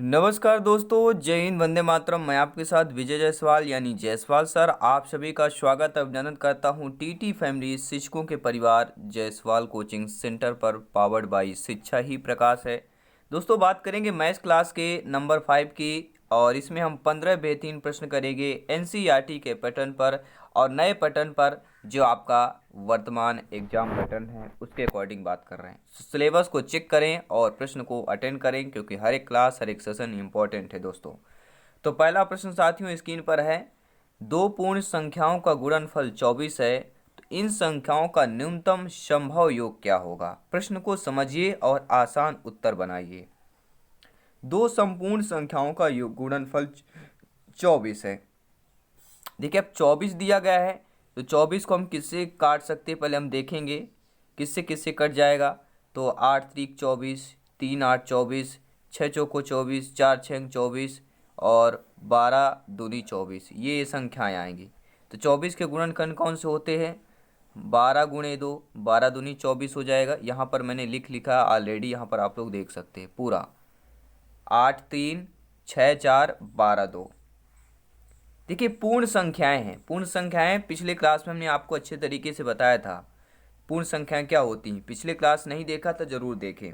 नमस्कार दोस्तों, जय हिंद, वंदे मातरम। मैं आपके साथ विजय जायसवाल यानी जायसवाल सर आप सभी का स्वागत अभिनंदन करता हूं टीटी फैमिली शिक्षकों के परिवार जायसवाल कोचिंग सेंटर पर, पावर्ड बाय शिक्षा ही प्रकाश है। दोस्तों, बात करेंगे मैथ्स क्लास के नंबर 5 की, और इसमें हम 15 बेहतरीन प्रश्न करेंगे एनसीईआरटी के पैटर्न पर और नए पैटर्न पर जो आपका वर्तमान एग्जाम पैटर्न है उसके अकॉर्डिंग बात कर रहे हैं। सिलेबस को चेक करें और प्रश्न को अटेंड करें, क्योंकि हर एक क्लास हर एक सेशन इंपॉर्टेंट है दोस्तों। तो पहला प्रश्न साथियों स्क्रीन पर है, दो पूर्ण संख्याओं का गुणनफल 24 है, तो इन संख्याओं का न्यूनतम संभव योग क्या होगा। प्रश्न को समझिए और आसान उत्तर बनाइए। दो संपूर्ण संख्याओं का योग गुणनफल 24 है। देखिए, अब 24 दिया गया है तो 24 को हम किससे काट सकते हैं, पहले हम देखेंगे किससे किससे कट जाएगा। तो 8 त्रिक 24, 3 8 24, 6 चौको 24, 4 6 24 और 12 दूनी 24, ये संख्याएं आएंगी। तो 24 के गुणनखंड कौन से होते हैं, 12 गुणे 2, 12 दूनी 24 हो जाएगा। यहाँ पर मैंने लिखा ऑलरेडी, यहाँ पर आप लोग देख सकते हैं पूरा 8 3 6 4 12 2। देखिए, पूर्ण संख्याएं हैं। पूर्ण संख्याएं पिछले क्लास में हमने आपको अच्छे तरीके से बताया था पूर्ण संख्याएं क्या होती हैं। पिछले क्लास नहीं देखा तो जरूर देखें।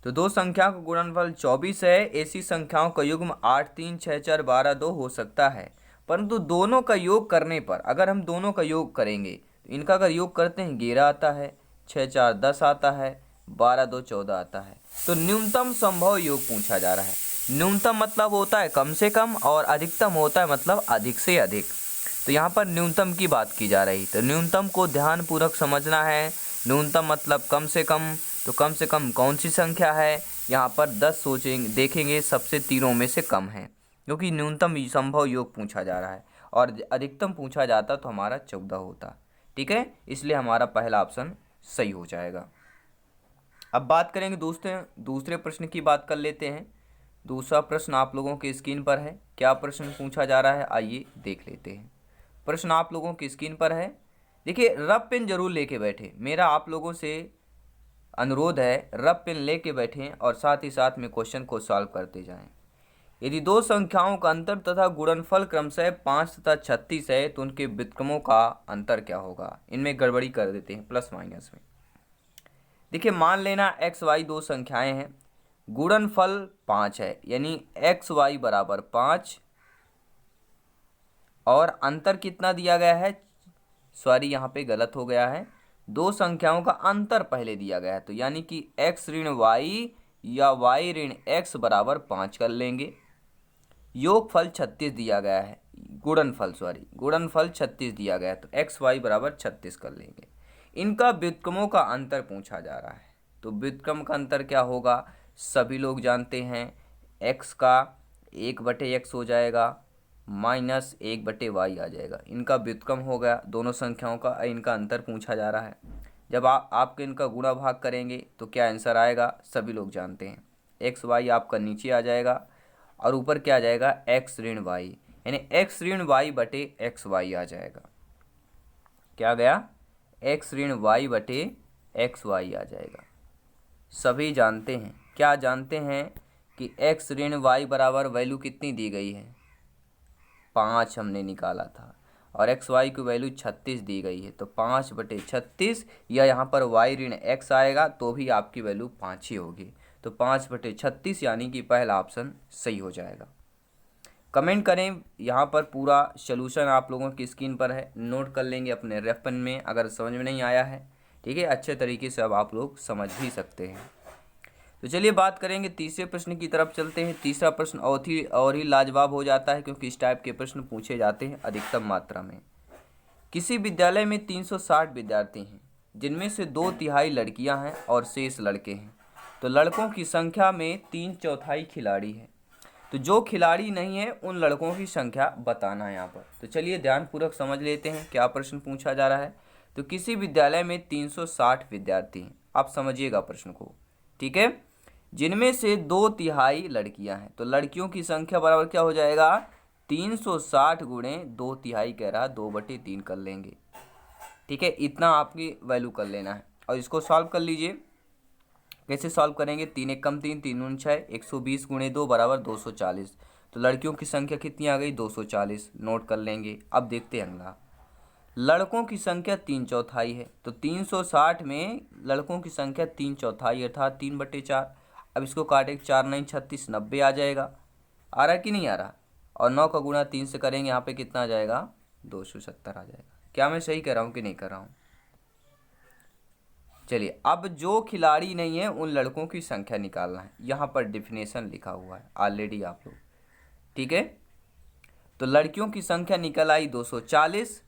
तो दो संख्या का गुणनफल 24 है। ऐसी संख्याओं का युग्म 8 3 6 4 12 2 हो सकता है, परंतु दोनों का योग करने पर, अगर हम दोनों का योग करेंगे तो इनका अगर योग करते हैं 11 आता है, 6 4 10 आता है, 12 2 14 आता है। तो न्यूनतम संभव योग पूछा जा रहा है। न्यूनतम मतलब होता है कम से कम और अधिकतम होता है मतलब अधिक से अधिक। तो यहाँ पर न्यूनतम की बात की जा रही, तो न्यूनतम को ध्यानपूर्वक समझना है। न्यूनतम मतलब कम से कम, तो कम से कम कौन सी संख्या है, यहाँ पर 10 सोचेंगे, देखेंगे सबसे तीनों में से कम है, क्योंकि न्यूनतम संभव योग पूछा जा रहा है और अधिकतम पूछा जाता तो हमारा 14 होता। ठीक है, इसलिए हमारा पहला ऑप्शन सही हो जाएगा। अब बात करेंगे दूसरे प्रश्न की बात कर लेते हैं। दूसरा प्रश्न आप लोगों के स्क्रीन पर है। क्या प्रश्न पूछा जा रहा है, आइए देख लेते हैं। प्रश्न आप लोगों की स्क्रीन पर है। देखिए, रफ पेन जरूर लेके बैठे। मेरा आप लोगों से अनुरोध है, रफ पेन लेके बैठें और साथ ही साथ में क्वेश्चन को सॉल्व करते जाएं। यदि दो संख्याओं का अंतर तथा गुणनफल क्रमशः 5 तथा 36 है, तो उनके व्युत्क्रमों का अंतर क्या होगा। इनमें गड़बड़ी कर देते हैं प्लस माइनस में। देखिए, मान लेना एक्स वाई दो संख्याएं हैं, गुणनफल 5 है, यानी एक्स वाई बराबर 5, और अंतर कितना दिया गया है, सॉरी यहाँ पे गलत हो गया है, दो संख्याओं का अंतर पहले दिया गया है, तो यानी कि x ऋण वाई या y ऋण x बराबर 5 कर लेंगे। योगफल 36 दिया गया है, गुणनफल 36 दिया गया है, तो एक्स वाई बराबर 36 कर लेंगे। इनका व्युत्क्रमों का अंतर पूछा जा रहा है, तो व्युत्क्रम का अंतर क्या होगा, सभी लोग जानते हैं, x का 1/x हो जाएगा माइनस 1/y आ जाएगा। इनका व्युत्क्रम हो गया, दोनों संख्याओं का इनका अंतर पूछा जा रहा है। जब आपके इनका गुणा भाग करेंगे तो क्या आंसर आएगा, सभी लोग जानते हैं, एक्स वाई आपका नीचे आ जाएगा और ऊपर क्या आ जाएगा, एक्स ऋण वाई, यानी एक्स ऋण वाई बटे एक्स वाई आ जाएगा। क्या गया, एक्स ऋण वाई बटे एक्स वाई आ जाएगा। सभी जानते हैं, क्या जानते हैं कि एक्स ऋण वाई बराबर वैल्यू कितनी दी गई है, 5 हमने निकाला था, और एक्स वाई की वैल्यू 36 दी गई है, तो 5/36, या यहाँ पर वाई ऋण एक्स आएगा तो भी आपकी वैल्यू 5 ही होगी, तो 5/36 यानी कि पहला ऑप्शन सही हो जाएगा। कमेंट करें, यहाँ पर पूरा सोल्यूशन आप लोगों की स्क्रीन पर है, नोट कर लेंगे अपने रेफ पेन में अगर समझ में नहीं आया है। ठीक है, अच्छे तरीके से अब आप लोग समझ भी सकते हैं। तो चलिए बात करेंगे तीसरे प्रश्न की तरफ चलते हैं। तीसरा प्रश्न और ही लाजवाब हो जाता है, क्योंकि इस टाइप के प्रश्न पूछे जाते हैं अधिकतम मात्रा में। किसी विद्यालय में 360 विद्यार्थी हैं, जिनमें से 2/3 लड़कियां हैं और शेष लड़के हैं। तो लड़कों की संख्या में 3/4 खिलाड़ी हैं। तो जो खिलाड़ी नहीं है उन लड़कों की संख्या बताना है यहाँ पर। तो चलिए ध्यानपूर्वक समझ लेते हैं क्या प्रश्न पूछा जा रहा है। तो किसी विद्यालय में 360 विद्यार्थी हैं, आप समझिएगा प्रश्न को, ठीक है, जिनमें से 2/3 लड़कियां हैं। तो लड़कियों की संख्या बराबर क्या हो जाएगा, 360 गुणे 2/3 कह रहा, 2/3 कर लेंगे। ठीक है, इतना आपकी वैल्यू कर लेना है और इसको सॉल्व कर लीजिए। कैसे सॉल्व करेंगे? 3 एक कम 3, 3 दूनी 6, 120 गुणे 2 बराबर 240। तो लड़कियों की संख्या कितनी आ गई? 240। नोट कर लेंगे। अब देखते हैं अगला। लड़कों की संख्या 3/4 है, तो 360 में लड़कों की संख्या 3/4 अर्थात 3/4। अब इसको काटे 4 9 36, 90 आ जाएगा। आ रहा कि नहीं आ रहा? और 9 का गुणा 3 से करेंगे, यहाँ पे कितना आ जाएगा? 270 आ जाएगा। क्या मैं सही कर रहा हूँ कि नहीं कर रहा हूँ? चलिए, अब जो खिलाड़ी नहीं है उन लड़कों की संख्या निकालना है। यहाँ पर डिफिनेशन लिखा हुआ है ऑलरेडी आप लोग, ठीक है। तो लड़कियों की संख्या निकल आई 240,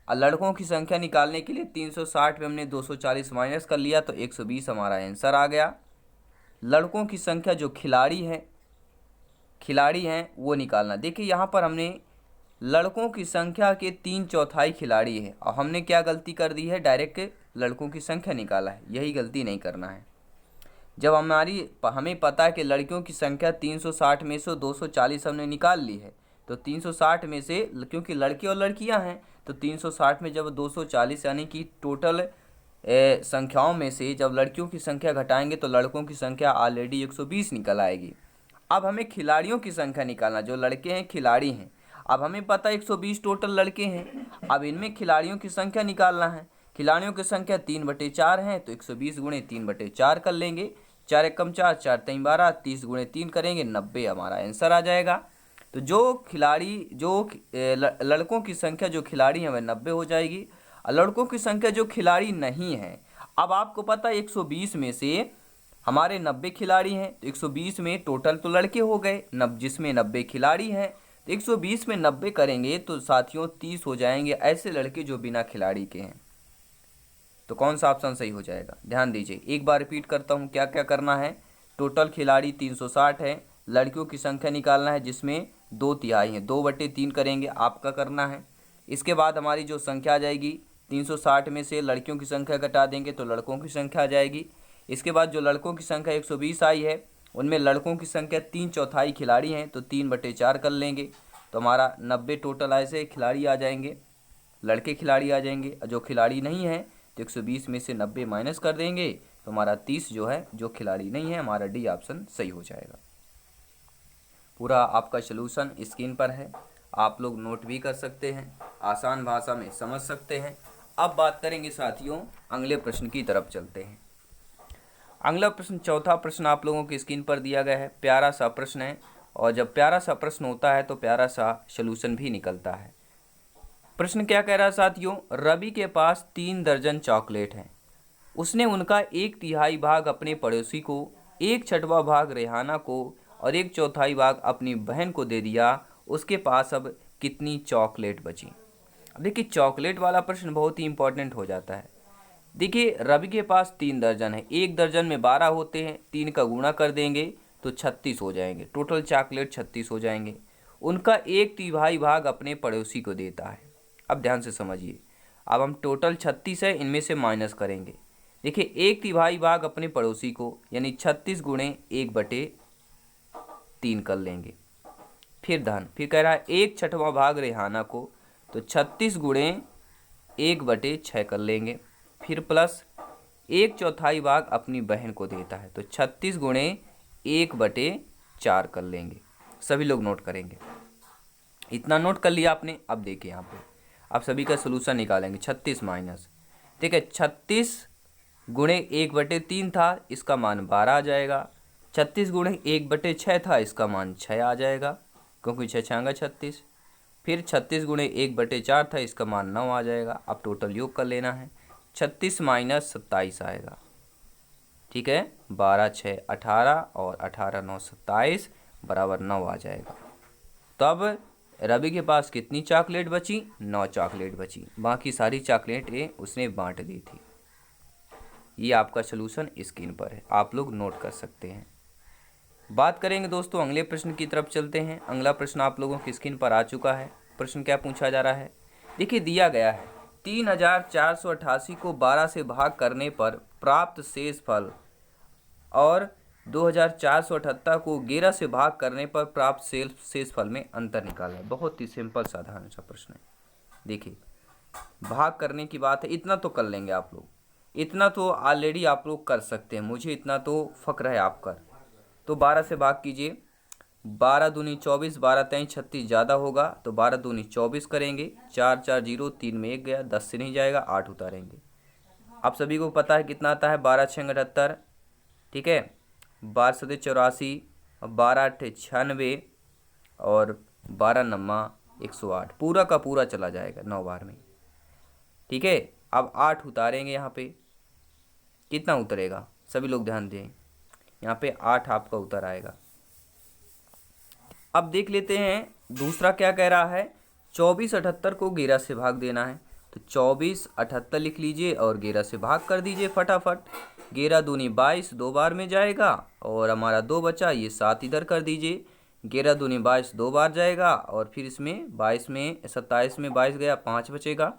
और लड़कों की संख्या निकालने के लिए 360 में हमने 240 माइनस कर लिया, तो 120 हमारा आंसर आ गया। लड़कों की संख्या जो खिलाड़ी हैं वो निकालना। देखिए यहाँ पर हमने लड़कों की संख्या के 3/4 खिलाड़ी है, और हमने क्या गलती कर दी है? डायरेक्ट लड़कों की संख्या निकाला है। यही गलती नहीं करना है। जब हमें पता है कि लड़कियों की संख्या 360 में से 240 हमने निकाल ली है, तो 360 में से, क्योंकि लड़के और लड़कियां हैं, तो 360 में जब 240 यानी कि टोटल संख्याओं में से जब लड़कियों की संख्या घटाएंगे तो लड़कों की संख्या ऑलरेडी 120 निकल आएगी। अब हमें खिलाड़ियों की संख्या निकालना, जो लड़के हैं खिलाड़ी हैं। अब हमें पता है 120 टोटल लड़के हैं, अब इनमें खिलाड़ियों की संख्या निकालना है। खिलाड़ियों की संख्या 3/4 है, तो 120 गुणे 3/4 कर लेंगे। 4 एक कम 4, 4 3 12, 30 गुणे 3 करेंगे, 90 हमारा आंसर आ जाएगा। तो जो खिलाड़ी लड़कों की संख्या जो खिलाड़ी हैं वह 90 हो जाएगी, और लड़कों की संख्या जो खिलाड़ी नहीं है, अब आपको पता है 120 में से हमारे 90 खिलाड़ी हैं, तो 120 में टोटल तो लड़के हो गए, जिसमें 90 खिलाड़ी हैं, तो 120 में 90 करेंगे तो साथियों 30 हो जाएंगे ऐसे लड़के जो बिना खिलाड़ी के हैं। तो कौन सा ऑप्शन सही हो जाएगा? ध्यान दीजिए, एक बार रिपीट करता हूँ क्या क्या करना है। टोटल खिलाड़ी 360 है, लड़कियों की संख्या निकालना है जिसमें 2/3 हैं, 2/3 करेंगे, आपका करना है। इसके बाद हमारी जो संख्या आ जाएगी 360 में से लड़कियों की संख्या घटा देंगे तो लड़कों की संख्या आ जाएगी। इसके बाद जो लड़कों की संख्या 120 आई है, उनमें लड़कों की संख्या 3/4 खिलाड़ी हैं, तो 3/4 कर लेंगे, तो हमारा 90 टोटल ऐसे खिलाड़ी आ जाएंगे, लड़के खिलाड़ी आ जाएंगे। जो खिलाड़ी नहीं है तो 120 में से 90 माइनस कर देंगे, तो हमारा 30 जो है जो खिलाड़ी नहीं है, हमारा डी ऑप्शन सही हो जाएगा। पूरा आपका सलूशन स्क्रीन पर है, आप लोग नोट भी कर सकते हैं, आसान भाषा में समझ सकते हैं। अब बात करेंगे साथियों, अगले प्रश्न की तरफ चलते हैं। अगला प्रश्न, चौथा प्रश्न आप लोगों की स्क्रीन पर दिया गया है। प्यारा सा प्रश्न है, और जब प्यारा सा प्रश्न होता है तो प्यारा सा सलूशन भी निकलता है। प्रश्न क्या कह रहा है साथियों? रवि के पास 3 दर्जन चॉकलेट हैं। उसने उनका 1/3 भाग अपने पड़ोसी को, 1/6 भाग रेहाना को और 1/4 भाग अपनी बहन को दे दिया। उसके पास अब कितनी चॉकलेट बची? अब देखिए, चॉकलेट वाला प्रश्न बहुत ही इंपॉर्टेंट हो जाता है। देखिए, रवि के पास 3 दर्जन है, एक दर्जन में 12 होते हैं, 3 का गुणा कर देंगे तो 36 हो जाएंगे, टोटल चॉकलेट 36 हो जाएंगे। उनका 1/3 भाग अपने पड़ोसी को देता है। अब ध्यान से समझिए, अब हम टोटल 36 है, इनमें से माइनस करेंगे। देखिए, 1/3 भाग अपने पड़ोसी को, यानी 36 गुणे 1/3 कर लेंगे। फिर कह रहा है 1/6 भाग रेहाना को, तो 36 गुणे 1/6 कर लेंगे। फिर प्लस 1/4 भाग अपनी बहन को देता है, तो 36 गुणे 1/4 कर लेंगे। सभी लोग नोट करेंगे। इतना नोट कर लिया आपने। अब देखिए यहाँ पे, अब सभी का सोल्यूशन निकालेंगे। 36 माइनस, ठीक है, 36 गुणे 1/3 था, इसका मान 12 आ जाएगा। 36 गुणे 1/6 था, इसका मान 6 आ जाएगा, क्योंकि 6 छांगा 36। फिर 36 गुणे 1/4 था, इसका मान 9 आ जाएगा। अब टोटल योग कर लेना है, 36 माइनस 27 आएगा, ठीक है। 12 6 18 और 18 9 27 बराबर 9 आ जाएगा। तब रवि के पास कितनी चॉकलेट बची? 9 चॉकलेट बची, बाकी सारी चॉकलेटें उसने बांट दी थी। ये आपका सलूशन स्क्रीन पर है, आप लोग नोट कर सकते हैं। बात करेंगे दोस्तों, अगले प्रश्न की तरफ चलते हैं। अगला प्रश्न आप लोगों की स्क्रीन पर आ चुका है। प्रश्न क्या पूछा जा रहा है? देखिए, दिया गया है 3488 को 12 से भाग करने पर प्राप्त शेष फल और 2478 को 11 से भाग करने पर प्राप्त शेष फल में अंतर निकाला है। बहुत ही सिंपल साधारण सा प्रश्न है। देखिए, भाग करने की बात है, इतना तो कर लेंगे आप लोग। इतना तो ऑलरेडी आप लोग कर सकते हैं, मुझे इतना तो फ़क्र है आप कर। तो 12 से भाग कीजिए, 12 दूनी 24, 12 तेईं 36 ज़्यादा होगा तो 12 दूनी 24 करेंगे, 4 4 0, 3 में 1 गया, 10 से नहीं जाएगा, 8 उतारेंगे। आप सभी को पता है कितना आता है, 12 छः 78, ठीक है, 12 सते 84, 12 अट्ठे 96 और 12 नम्मा 108, पूरा का पूरा चला जाएगा 9 बार में, ठीक है। अब 8 उतारेंगे, यहाँ पे कितना उतरेगा, सभी लोग ध्यान दें, यहाँ पे 8 आपका उतर आएगा। अब देख लेते हैं दूसरा क्या कह रहा है, 24 78 को 11 से भाग देना है। तो 24 78 लिख लीजिए और 11 से भाग कर दीजिए फटाफट। 11 दूनी 22, 2 बार में जाएगा और हमारा 2 बचा, ये 7 इधर कर दीजिए। 11 दूनी 22 2 बार जाएगा और फिर इसमें 22 में 27 में 22 गया, 5 बचेगा।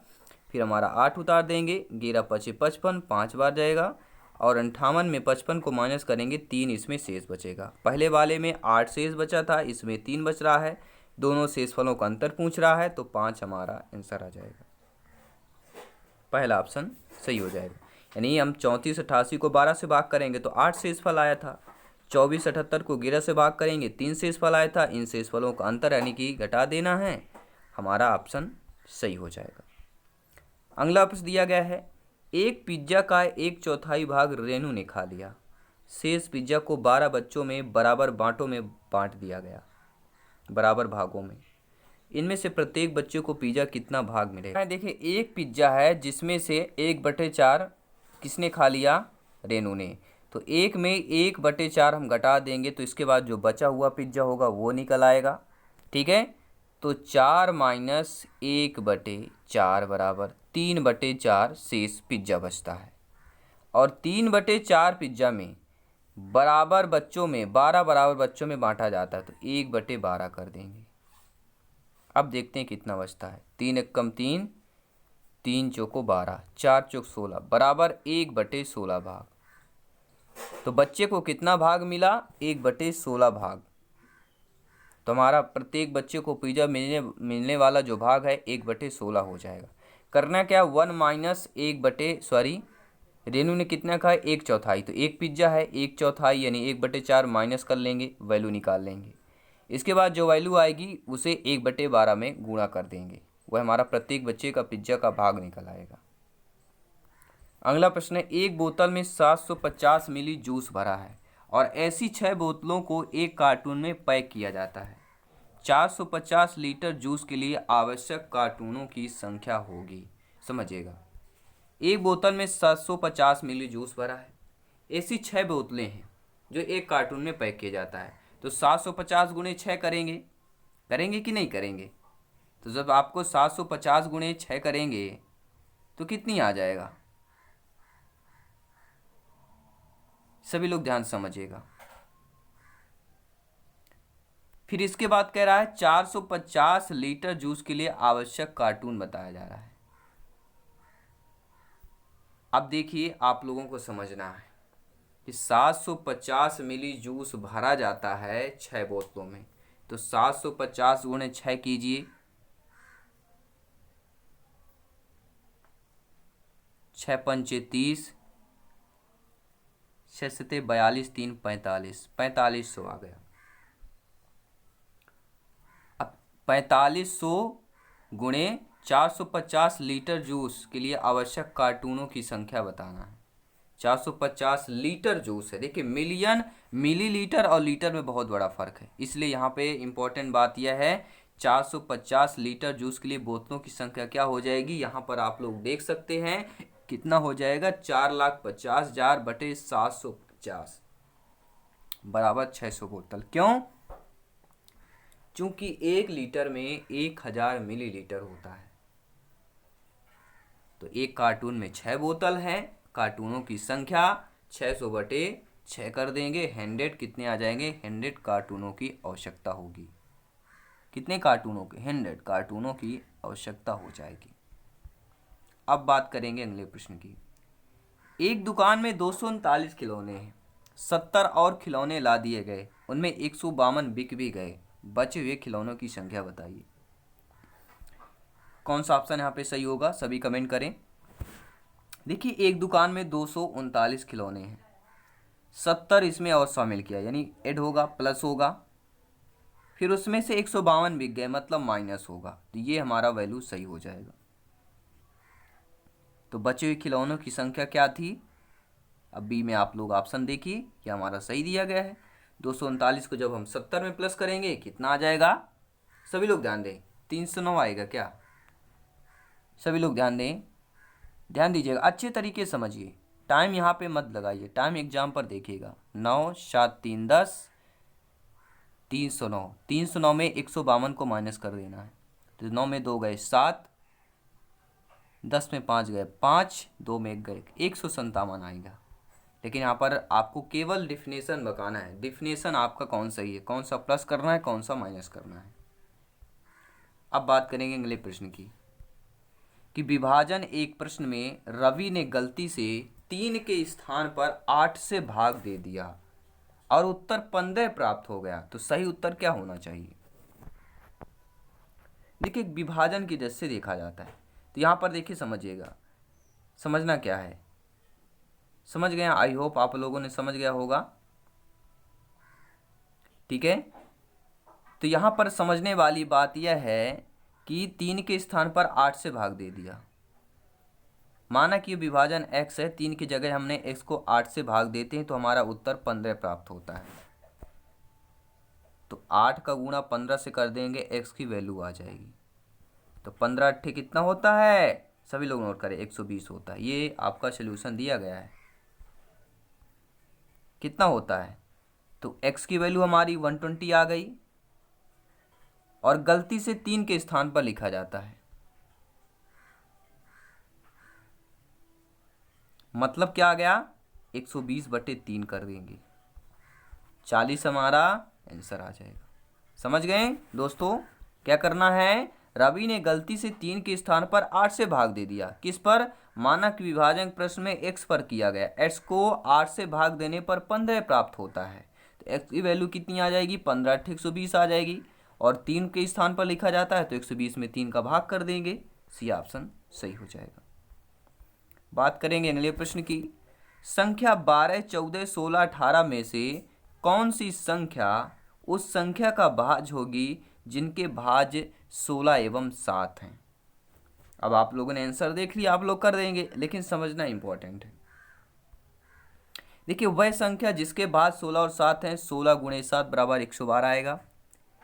फिर हमारा 8 उतार देंगे, 11 पचे 55, 5 बार जाएगा और 58 में 55 को माइनस करेंगे, 3 इसमें शेष बचेगा। पहले वाले में 8 शेष बचा था, इसमें 3 बच रहा है, दोनों शेषफलों का अंतर पूछ रहा है, तो 5 हमारा आंसर आ जाएगा, पहला ऑप्शन सही हो जाएगा। यानी हम 34 88 को 12 से भाग करेंगे तो 8 शेषफल आया था, 24 78 को 11 से भाग करेंगे 3 शेषफल आया था, इन शेषफलों का अंतर यानी कि घटा देना है, हमारा ऑप्शन सही हो जाएगा। अगला प्रश्न दिया गया है, एक पिज्जा का 1/4 भाग रेनू ने खा लिया, शेष पिज्जा को 12 बच्चों में बराबर बांटों में बांट दिया गया, बराबर भागों में, इनमें से प्रत्येक बच्चे को पिज्जा कितना भाग मिलेगा। देखिए एक पिज्जा है जिसमें से 1/4 किसने खा लिया, रेनू ने, तो एक में 1/4 हम घटा देंगे तो इसके बाद जो बचा हुआ पिज्जा होगा वो निकल आएगा, ठीक है। तो 4 माइनस 1/4 बराबर 3/4 शेष पिज्जा बचता है, और 3/4 पिज्जा में बराबर बच्चों में 12 बराबर बच्चों में बांटा जाता है, तो 1/12 कर देंगे। अब देखते हैं कितना बचता है, 3 एक कम 3, 3 चौको 12, 4 चौक 16 बराबर 1/16 भाग। तो बच्चे को कितना भाग मिला, 1/16 भाग। तो हमारा प्रत्येक बच्चे को पिज्जा मिलने वाला जो भाग है 1/16 हो जाएगा। करना क्या, 1 माइनस 1 रेनू ने कितना खाया, 1/4, तो एक पिज्जा है 1/4 यानी 1/4 माइनस कर लेंगे, वैल्यू निकाल लेंगे। इसके बाद जो वैल्यू आएगी उसे 1/12 में गुणा कर देंगे, वह हमारा प्रत्येक बच्चे का पिज्जा का भाग निकल आएगा। अगला प्रश्न है, एक बोतल में 750 मिली जूस भरा है और ऐसी 6 बोतलों को एक कार्टून में पैक किया जाता है। 450 लीटर जूस के लिए आवश्यक कार्टूनों की संख्या होगी, समझिएगा। एक बोतल में 750 मिली जूस भरा है, ऐसी 6 बोतलें हैं जो एक कार्टून में पैक किया जाता है, तो 750 गुणे 6 करेंगे कि नहीं करेंगे। तो जब आपको 750 गुणे 6 करेंगे तो कितनी आ जाएगा, सभी लोग ध्यान समझिएगा। फिर इसके बाद कह रहा है 450 लीटर जूस के लिए आवश्यक कार्टून बताया जा रहा है। अब देखिए आप लोगों को समझना है कि 750 मिली जूस भरा जाता है 6 बोतलों में, तो 750 गुणे 6 कीजिए, 6 पंचे 30, 6 सते 42, 3 45, 4500 आ गया। अब 4500 गुणे 450 लीटर जूस के लिए आवश्यक कार्टूनों की संख्या बताना है। 450 लीटर जूस है, देखिए मिलियन मिलीलीटर और लीटर में बहुत बड़ा फर्क है, इसलिए यहाँ पे इम्पोर्टेंट बात यह है 450 लीटर जूस के लिए बोतलों की संख्या क्या हो जाएगी, यहाँ पर आप लोग देख सकते हैं कितना हो जाएगा, 4,50,000 बटे 750 बराबर 600 बोतल। क्यों, चूंकि 1 लीटर में 1000 मिलीलीटर होता है, तो एक कार्टून में 6 बोतल है, कार्टूनों की संख्या 600 बटे 6 कर देंगे, 100 कितने आ जाएंगे, 100 कार्टूनों की आवश्यकता होगी। कितने कार्टूनों के, 100 कार्टूनों की आवश्यकता हो जाएगी। अब बात करेंगे अगले प्रश्न की। एक दुकान में 239 खिलौने हैं, 70 और खिलौने ला दिए गए, उनमें 152 बिक भी गए, बचे हुए खिलौनों की संख्या बताइए। कौन सा ऑप्शन यहाँ पे सही होगा, सभी कमेंट करें। देखिए एक दुकान में 239 खिलौने हैं, 70 इसमें और शामिल किया यानी ऐड होगा, प्लस होगा, फिर उसमें से 152 बिक गए मतलब माइनस होगा, तो ये हमारा वैल्यू सही हो जाएगा। तो बचे हुए खिलौनों की संख्या क्या थी? अब बी में आप लोग ऑप्शन देखिए, ये हमारा सही दिया गया है। 239 को जब हम 70 में प्लस करेंगे कितना आ जाएगा? सभी लोग ध्यान दें, 309 आएगा क्या? सभी लोग ध्यान दें, ध्यान दीजिएगा, अच्छे तरीके से समझिए, टाइम यहाँ पे मत लगाइए, टाइम एग्जाम पर देखिएगा। 9 7 3 10, 309, 309 में 152 को माइनस कर देना है, तो 9 में 2 गए 7, 10 में 5 गए 5, 2 में 1 गए 157 आएगा। लेकिन यहाँ पर आपको केवल डिफिनेशन बताना है, डिफिनेशन आपका कौन सही है, कौन सा प्लस करना है, कौन सा माइनस करना है। अब बात करेंगे अगले प्रश्न की, कि विभाजन एक प्रश्न में रवि ने गलती से 3 के स्थान पर 8 से भाग दे दिया और उत्तर 15 प्राप्त हो गया, तो सही उत्तर क्या होना चाहिए? देखिए विभाजन की दृष्टि से देखा जाता है, तो यहाँ पर देखिए समझिएगा, समझना क्या है, समझ गए? आई होप आप लोगों ने समझ गया होगा, ठीक है। तो यहाँ पर समझने वाली बात यह है कि 3 के स्थान पर 8 से भाग दे दिया, माना कि विभाजन x है, 3 की जगह हमने x को 8 से भाग देते हैं तो हमारा उत्तर 15 प्राप्त होता है। तो 8 का गुणा 15 से कर देंगे, x की वैल्यू आ जाएगी, तो 15 अट्ठे कितना होता है? सभी लोग नोट करें, 120 होता है। ये आपका सोल्यूशन दिया गया है, कितना होता है? तो x की वैल्यू हमारी 120 आ गई, और गलती से 3 के स्थान पर लिखा जाता है, मतलब क्या आ गया? 120/3 कर देंगे, 40 हमारा आंसर आ जाएगा। समझ गए दोस्तों? क्या करना है? रवि ने गलती से 3 के स्थान पर 8 से भाग दे दिया, किस पर? मानक विभाजन प्रश्न में x पर किया गया, x को 8 से भाग देने पर 15 प्राप्त होता है, तो x की वैल्यू कितनी आ जाएगी? 15 अट्ठे 120 आ जाएगी, और 3 के स्थान पर लिखा जाता है तो 120 में 3 का भाग कर देंगे, सी ऑप्शन सही हो जाएगा। बात करेंगे अगले प्रश्न की, संख्या 12 14 16 18 में से कौन सी संख्या उस संख्या का भाज्य होगी जिनके भाज्य 16 एवं 7 हैं? अब आप लोगों ने आंसर देख लिया, आप लोग कर देंगे, लेकिन समझना इंपॉर्टेंट है। देखिए वह संख्या जिसके भाज्य 16 और 7 हैं, 16 गुणे 7 बराबर 112 आएगा।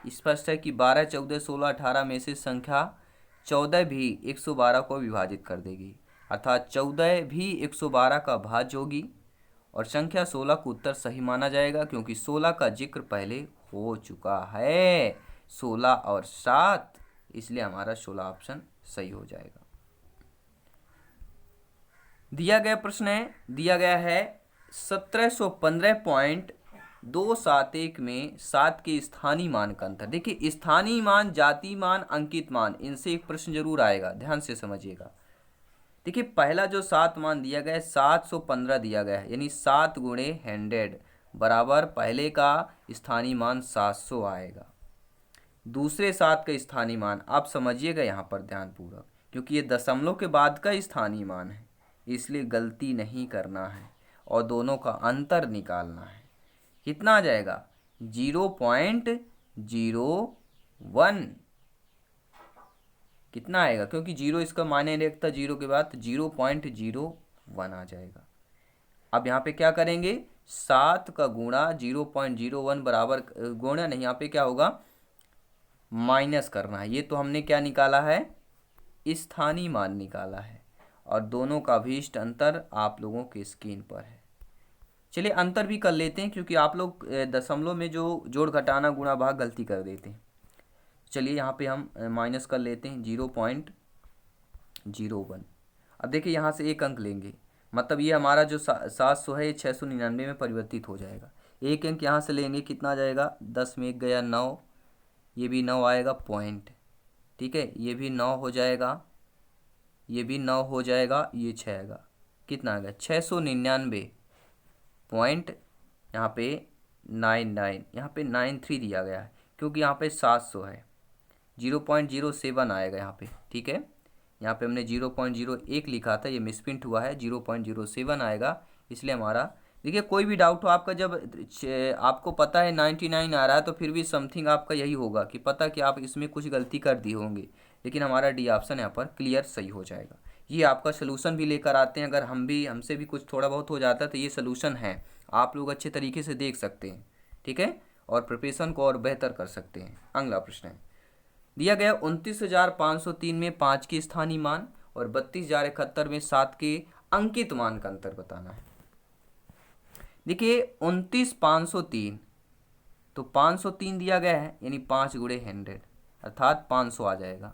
स्पष्ट है कि 12 14 16 18 में से संख्या 14 भी 112 को विभाजित कर देगी, अर्थात 14 भी 112 का भाज्य होगी, और संख्या 16 को उत्तर सही माना जाएगा क्योंकि 16 का जिक्र पहले हो चुका है, 16 और 7, इसलिए हमारा 16 ऑप्शन सही हो जाएगा। दिया गया प्रश्न है, दिया गया है 1715.271 में 7 के स्थानीय मान का अंतर। देखिए स्थानीय मान, जाति मान, अंकित मान, इनसे एक प्रश्न जरूर आएगा, ध्यान से समझिएगा। देखिए पहला जो 7 मान दिया गया है 715 दिया गया है, यानी 7 गुणे 100 बराबर पहले का स्थानीय मान 700 आएगा। दूसरे 7 का स्थानीय मान आप समझिएगा यहाँ पर ध्यानपूर्वक, क्योंकि ये दशमलव के बाद का स्थानीय मान है, इसलिए गलती नहीं करना है और दोनों का अंतर निकालना है। कितना आ जाएगा? 0.01। कितना आएगा? क्योंकि 0 इसका मायने नहीं रखता, 0 के बाद 0.01 आ जाएगा। अब यहाँ पे क्या करेंगे? 7 का गुणा 0.01 बराबर, गुणा नहीं, यहाँ पे क्या होगा? माइनस करना है। ये तो हमने क्या निकाला है? स्थानीय मान निकाला है, और दोनों का अभीष्ट अंतर आप लोगों के स्क्रीन पर है। चलिए अंतर भी कर लेते हैं, क्योंकि आप लोग दशमलव में जो जोड़ घटाना गुणा भाग गलती कर देते हैं। चलिए यहाँ पे हम माइनस कर लेते हैं 0.01। अब देखिए यहाँ से एक अंक लेंगे, मतलब ये हमारा जो 700 है ये 699 में परिवर्तित हो जाएगा। एक अंक यहाँ से लेंगे, कितना आ जाएगा? 10 में 1 गया 9, ये भी 9 आएगा पॉइंट, ठीक है, ये भी 9 हो जाएगा, ये भी 9 हो जाएगा, ये 6 आएगा, कितना आ गया? 699 पॉइंट, यहाँ पे 99, यहाँ पे 93 दिया गया है, क्योंकि यहाँ पे 700 है, 0.07 आएगा यहाँ पे, ठीक है। यहाँ पे हमने 0.01 लिखा था, ये मिसप्रिंट हुआ है, 0.07 आएगा। इसलिए हमारा देखिए कोई भी डाउट हो आपका, जब आपको पता है 99 आ रहा है तो फिर भी समथिंग आपका यही होगा कि पता कि आप इसमें कुछ गलती कर दिए होंगे, लेकिन हमारा डी ऑप्शन यहाँ पर क्लियर सही हो जाएगा। ये आपका सोल्यूशन भी लेकर आते हैं, अगर हमसे भी कुछ थोड़ा बहुत हो जाता है तो ये सोल्यूशन है, आप लोग अच्छे तरीके से देख सकते हैं, ठीक है, और प्रिपरेशन को और बेहतर कर सकते हैं। अगला प्रश्न है दिया गया 29,503 में 5 के स्थानीय मान और 32,071 में 7 के अंकित मान का अंतर बताना है। देखिए 29,503, तो 503 दिया गया है, यानी 5 गुणे 100 अर्थात 500 आ जाएगा,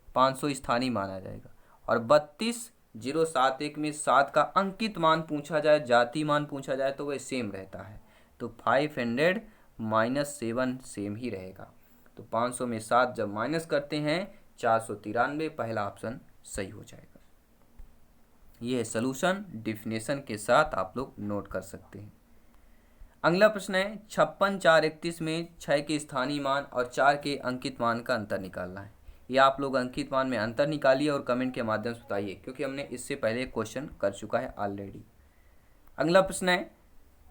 500 स्थानीय मान आ जाएगा। और 32,071 में 7 का अंकित मान पूछा जाए, जाति मान पूछा जाए तो वह सेम रहता है, तो 500 - 7 सेम ही रहेगा। तो 500 में 7 जब माइनस करते हैं 493, पहला ऑप्शन सही हो जाएगा। ये सॉल्यूशन डिफिनेशन के साथ आप लोग नोट कर सकते हैं। अगला प्रश्न है 56,431 में 6 के स्थानीय मान और 4 के अंकित मान का अंतर निकालना है। ये आप लोग अंकित मान में अंतर निकालिए और कमेंट के माध्यम से बताइए, क्योंकि हमने इससे पहले क्वेश्चन कर चुका है ऑलरेडी। अगला प्रश्न है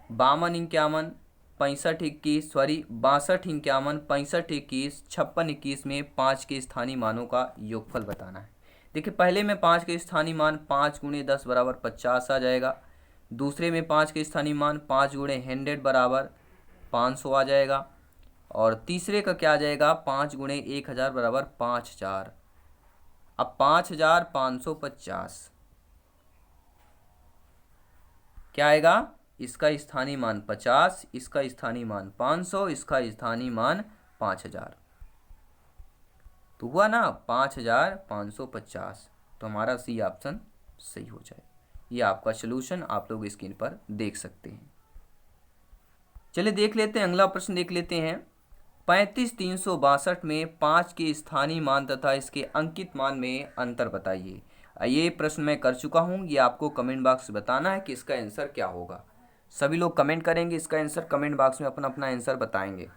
52,51 65,21 62,51 65,21 56,21 में 5 के स्थानीय मानों का योगफल बताना है। देखिए पहले में 5 के स्थानीय मान 5 × 10 = 50 आ जाएगा। दूसरे में 5 के स्थानीय मान 5 × 100 = 500 आ जाएगा। और तीसरे का क्या आ जाएगा 5 × 1000 = 5000। अब 5550 क्या आएगा, इसका स्थानीय मान 50, इसका स्थानीय मान 500, इसका स्थानीय मान 5000, तो हुआ ना 5550। तो हमारा सी ऑप्शन सही हो जाए। ये आपका सलूशन आप लोग स्क्रीन पर देख सकते हैं। चलिए देख लेते हैं, अगला प्रश्न देख लेते हैं 35,362 में 5 के स्थानीय मान तथा इसके अंकित मान में अंतर बताइए। ये प्रश्न मैं कर चुका हूँ, ये आपको कमेंट बॉक्स में बताना है कि इसका आंसर क्या होगा। सभी लोग कमेंट करेंगे इसका आंसर, कमेंट बॉक्स में अपना अपना आंसर बताएंगे।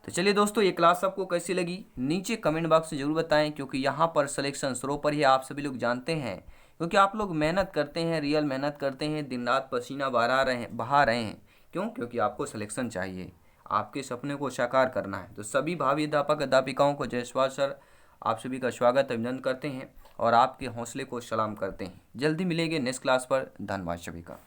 तो चलिए दोस्तों, ये क्लास आपको कैसी लगी नीचे कमेंट बॉक्स में जरूर बताएं, क्योंकि यहाँ पर सिलेक्शन शुरू पर ही आप सभी लोग जानते हैं, क्योंकि आप लोग मेहनत करते हैं, रियल मेहनत करते हैं, दिन रात पसीना बहा रहे हैं। क्यों? क्योंकि आपको सिलेक्शन चाहिए, आपके सपने को साकार करना है। तो सभी भावी अध्यापक अध्यापिकाओं को जयसवाल सर आप सभी का स्वागत अभिनंदन करते हैं और आपके हौसले को सलाम करते हैं। जल्दी मिलेंगे नेक्स्ट क्लास पर। धन्यवाद सभी का।